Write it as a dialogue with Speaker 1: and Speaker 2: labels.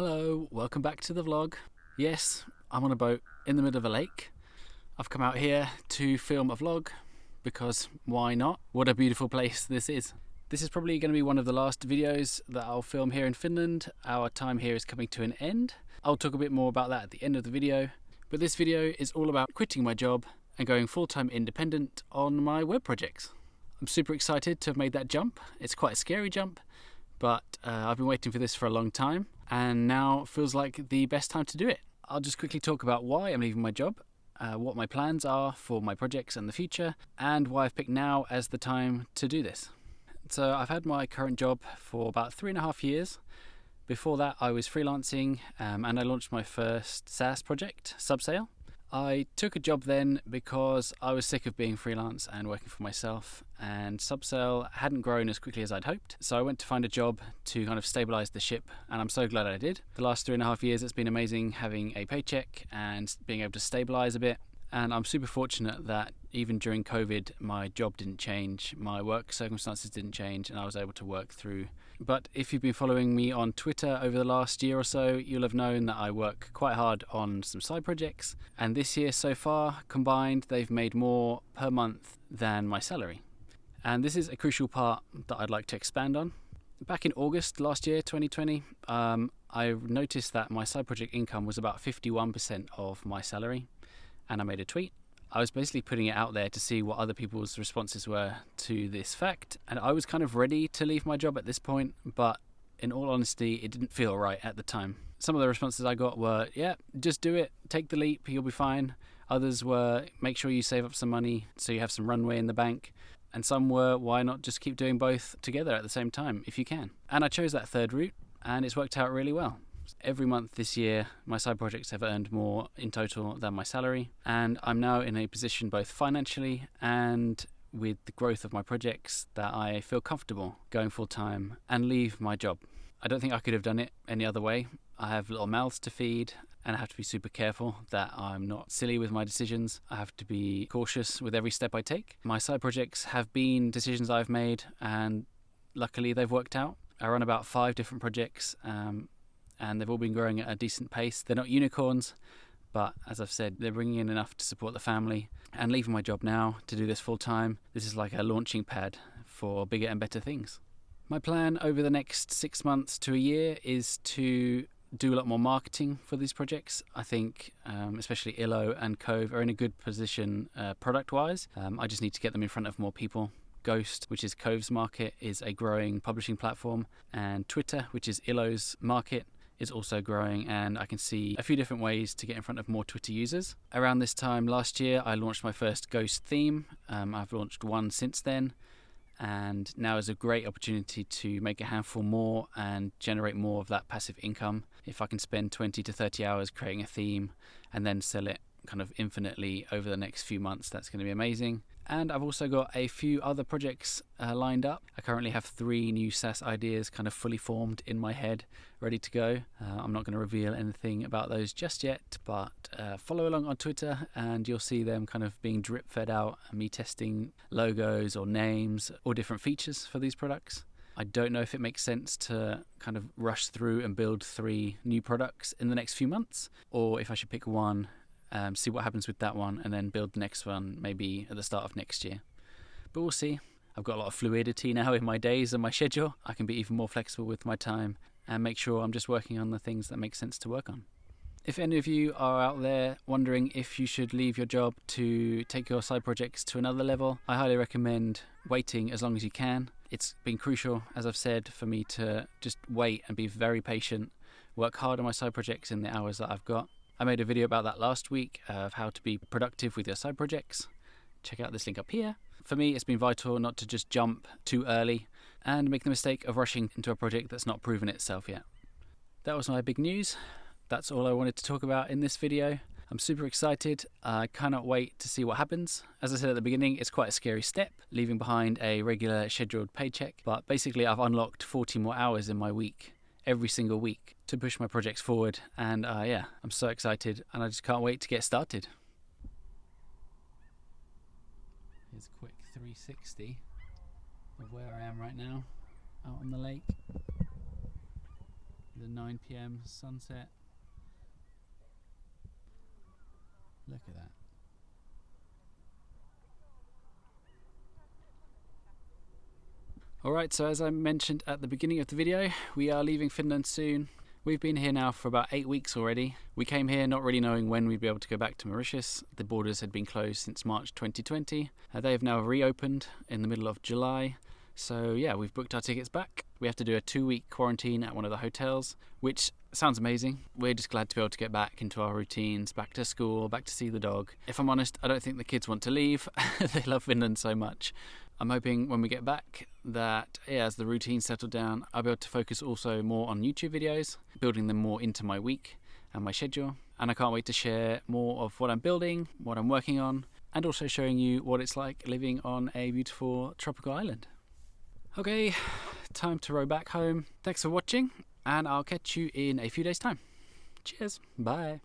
Speaker 1: Hello, welcome back to the vlog. Yes, I'm on a boat in the middle of a lake. I've come out here to film a vlog because why not? What a beautiful place this is. This is probably going to be one of the last videos that I'll film here in Finland. Our time here is coming to an end. I'll talk a bit more about that at the end of the video. But this video is all about quitting my job and going full-time independent on my web projects. I'm super excited to have made that jump. It's quite a scary jump, but I've been waiting for this for a long time, and now feels like the best time to do it. I'll just quickly talk about why I'm leaving my job, what my plans are for my projects and the future, and why I've picked now as the time to do this. So I've had my current job for about 3.5 years. Before that I was freelancing and I launched my first SaaS project, Subsale. I took a job then because I was sick of being freelance and working for myself, and Subsale hadn't grown as quickly as I'd hoped. So I went to find a job to kind of stabilise the ship, and I'm so glad I did. The last 3.5 years it's been amazing having a paycheck and being able to stabilise a bit. And I'm super fortunate that even during COVID, my job didn't change, my work circumstances didn't change, and I was able to work through. But if you've been following me on Twitter over the last year or so, you'll have known that I work quite hard on some side projects. And this year so far, combined, they've made more per month than my salary. And this is a crucial part that I'd like to expand on. Back in August last year, 2020, I noticed that my side project income was about 51% of my salary. And I made a tweet. I was basically putting it out there to see what other people's responses were to this fact. And I was kind of ready to leave my job at this point, but in all honesty, it didn't feel right at the time. Some of the responses I got were, yeah, just do it, take the leap, you'll be fine. Others were, make sure you save up some money so you have some runway in the bank. And some were, why not just keep doing both together at the same time if you can? And I chose that third route, and it's worked out really well. Every month this year, my side projects have earned more in total than my salary, and I'm now in a position both financially and with the growth of my projects that I feel comfortable going full-time and leave my job. I don't think I could have done it any other way. I have little mouths to feed, and I have to be super careful that I'm not silly with my decisions. I have to be cautious with every step I take. My side projects have been decisions I've made, and luckily they've worked out. I run about 5 different projects, and they've all been growing at a decent pace. They're not unicorns, but as I've said, they're bringing in enough to support the family. And leaving my job now to do this full time, this is like a launching pad for bigger and better things. My plan over the next 6 months to a year is to do a lot more marketing for these projects. I think especially Illo and Cove are in a good position product-wise. I just need to get them in front of more people. Ghost, which is Cove's market, is a growing publishing platform, and Twitter, which is Illo's market, is also growing, and I can see a few different ways to get in front of more Twitter users. Around this time last year, I launched my first Ghost theme. I've launched one since then, and now is a great opportunity to make a handful more and generate more of that passive income. If I can spend 20 to 30 hours creating a theme and then sell it kind of infinitely over the next few months, that's going to be amazing. And I've also got a few other projects lined up. I currently have 3 new SaaS ideas kind of fully formed in my head, ready to go. I'm not going to reveal anything about those just yet, but follow along on Twitter and you'll see them kind of being drip fed out, me testing logos or names or different features for these products. I don't know if it makes sense to kind of rush through and build 3 new products in the next few months, or if I should pick one, see what happens with that one, and then build the next one maybe at the start of next year. But we'll see. I've got a lot of fluidity now in my days and my schedule. I can be even more flexible with my time and make sure I'm just working on the things that make sense to work on. If any of you are out there wondering if you should leave your job to take your side projects to another level, I highly recommend waiting as long as you can. It's been crucial, as I've said, for me to just wait and be very patient, work hard on my side projects in the hours that I've got. I made a video about that last week of how to be productive with your side projects. Check out this link up here. For me, it's been vital not to just jump too early and make the mistake of rushing into a project that's not proven itself yet. That was my big news. That's all I wanted to talk about in this video. I'm super excited. I cannot wait to see what happens. As I said at the beginning, it's quite a scary step, leaving behind a regular scheduled paycheck. But basically, I've unlocked 40 more hours in my week, every single week, to push my projects forward, and yeah, I'm so excited and I just can't wait to get started. Here's a quick 360 of where I am right now, out on the lake. The 9 PM sunset. Look at that. Alright, so as I mentioned at the beginning of the video, we are leaving Finland soon. We've been here now for about 8 weeks already. We came here not really knowing when we'd be able to go back to Mauritius. The borders had been closed since March 2020. They have now reopened in the middle of July. So yeah, we've booked our tickets back. We have to do a 2-week quarantine at one of the hotels, which sounds amazing. We're just glad to be able to get back into our routines, back to school, back to see the dog. If I'm honest, I don't think the kids want to leave. They love Finland so much. I'm hoping when we get back that, yeah, as the routine settled down, I'll be able to focus also more on YouTube videos, building them more into my week and my schedule. And I can't wait to share more of what I'm building, what I'm working on, and also showing you what it's like living on a beautiful tropical island. Okay, time to row back home. Thanks for watching, and I'll catch you in a few days' time. Cheers, bye.